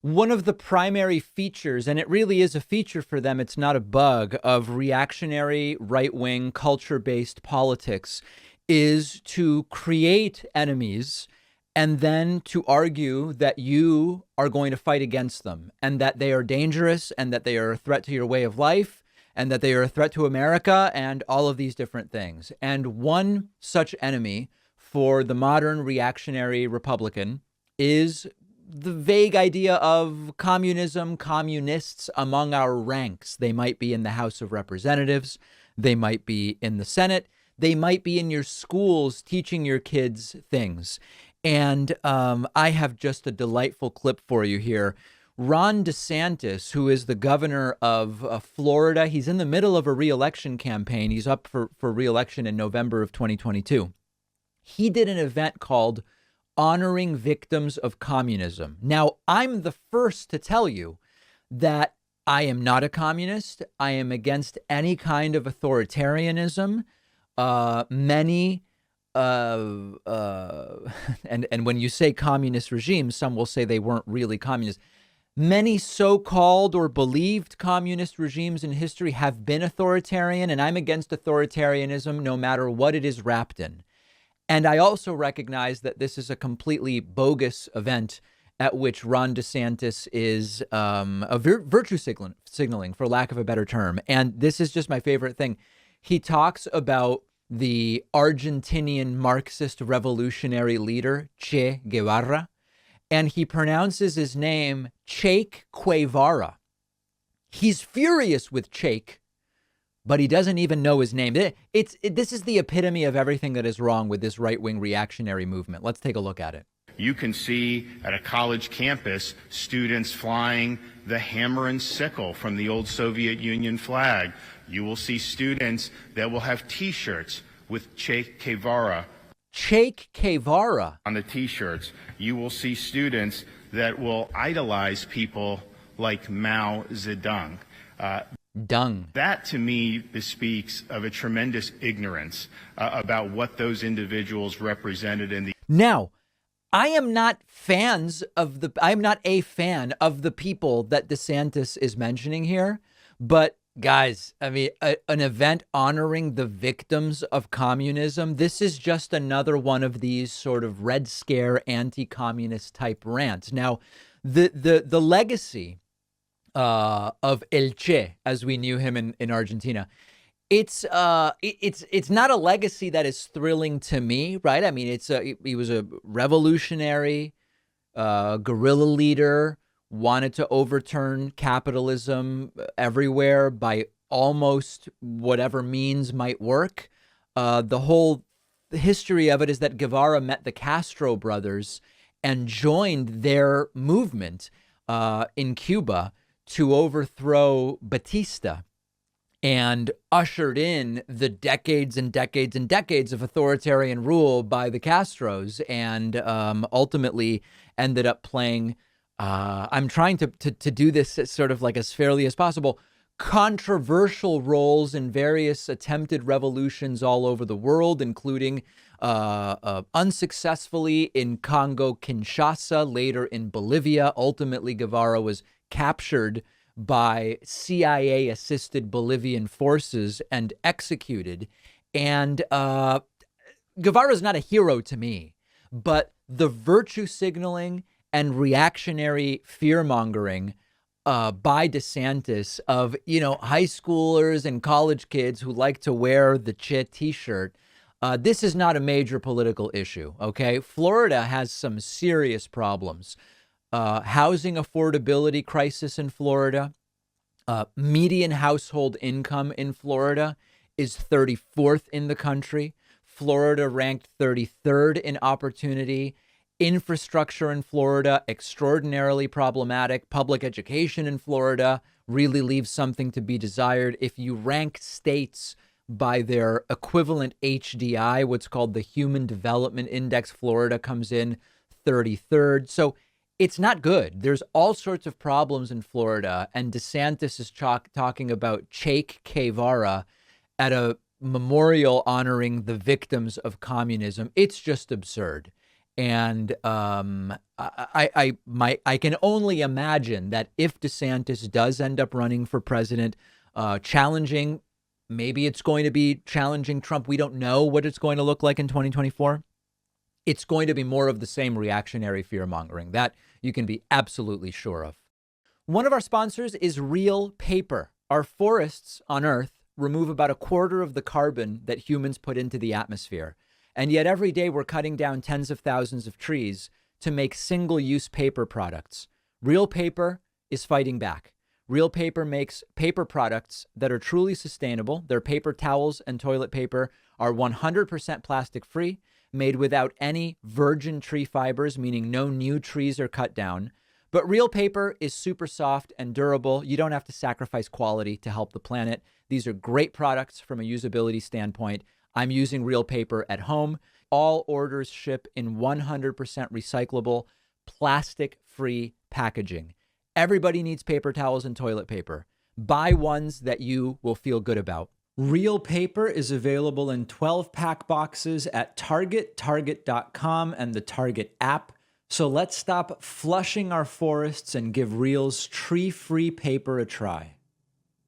One of the primary features, and it really is a feature for them, it's not a bug, of reactionary right-wing culture-based politics is to create enemies and then to argue that you are going to fight against them and that they are dangerous and that they are a threat to your way of life and that they are a threat to America and all of these different things. And one such enemy for the modern reactionary Republican is the vague idea of communism, communists among our ranks. They might be in the House of Representatives. They might be in the Senate. They might be in your schools teaching your kids things. And I have just a delightful clip for you here. Ron DeSantis, who is the governor of Florida, he's in the middle of a reelection campaign. He's up for reelection in November of 2022. He did an event called Honoring Victims of Communism. Now, I'm the first to tell you that I am not a communist. I am against any kind of authoritarianism. Many and when you say communist regimes, some will say they weren't really communist. Many so-called or believed communist regimes in history have been authoritarian, and I'm against authoritarianism no matter what it is wrapped in. And I also recognize that this is a completely bogus event at which Ron DeSantis is virtue signaling, for lack of a better term. And this is just my favorite thing. He talks about the Argentinian Marxist revolutionary leader, Che Guevara, and he pronounces his name Chake Qay-Varra. He's furious with Chake, but he doesn't even know his name. This is the epitome of everything that is wrong with this right-wing reactionary movement. Let's take a look at it. You can see at a college campus students flying the hammer and sickle from the old Soviet Union flag. You will see students that will have T-shirts with Che Guevara. Che Guevara. On the T-shirts. You will see students that will idolize people like Mao Zedong. That, to me, bespeaks of a tremendous ignorance about what those individuals represented in the... Now, I am not I'm not a fan of the people that DeSantis is mentioning here, but guys, I mean, an event honoring the victims of communism, this is just another one of these sort of Red Scare anti-communist type rants. Now, the legacy of El Che, as we knew him in Argentina, it's not a legacy that is thrilling to me, right? I mean, he was a revolutionary, guerrilla leader, wanted to overturn capitalism everywhere by almost whatever means might work. The whole history of it is that Guevara met the Castro brothers and joined their movement in Cuba to overthrow Batista, and ushered in the decades and decades and decades of authoritarian rule by the Castros, and ultimately ended up playing, I'm trying to do this sort of like as fairly as possible, controversial roles in various attempted revolutions all over the world, including unsuccessfully in Congo, Kinshasa, later in Bolivia. Ultimately, Guevara was captured by CIA-assisted Bolivian forces and executed. And Guevara is not a hero to me, but the virtue signaling and reactionary fear-mongering by DeSantis of, high schoolers and college kids who like to wear the Che t-shirt, this is not a major political issue, okay? Florida has some serious problems. Housing affordability crisis in Florida. Median household income in Florida is 34th in the country. Florida ranked 33rd in opportunity. Infrastructure in Florida, extraordinarily problematic. Public education in Florida really leaves something to be desired. If you rank states by their equivalent HDI, what's called the Human Development Index, Florida comes in 33rd. So it's not good. There's all sorts of problems in Florida, and DeSantis is talking about Chake Guevara at a memorial honoring the victims of communism. It's just absurd. And I can only imagine that if DeSantis does end up running for president, challenging, maybe it's going to be challenging Trump. We don't know what it's going to look like in 2024. It's going to be more of the same reactionary fear mongering. That you can be absolutely sure of. One of our sponsors is Real Paper. Our forests on Earth remove about a quarter of the carbon that humans put into the atmosphere. And yet every day we're cutting down tens of thousands of trees to make single-use paper products. Real Paper is fighting back. Real Paper makes paper products that are truly sustainable. Their paper towels and toilet paper are 100% plastic-free, made without any virgin tree fibers, meaning no new trees are cut down. But Real Paper is super soft and durable. You don't have to sacrifice quality to help the planet. These are great products from a usability standpoint. I'm using Real Paper at home. All orders ship in 100% recyclable, plastic-free packaging. Everybody needs paper towels and toilet paper. Buy ones that you will feel good about. Real Paper is available in 12-pack boxes at Target, Target.com, and the Target app. So let's stop flushing our forests and give Real's tree-free paper a try.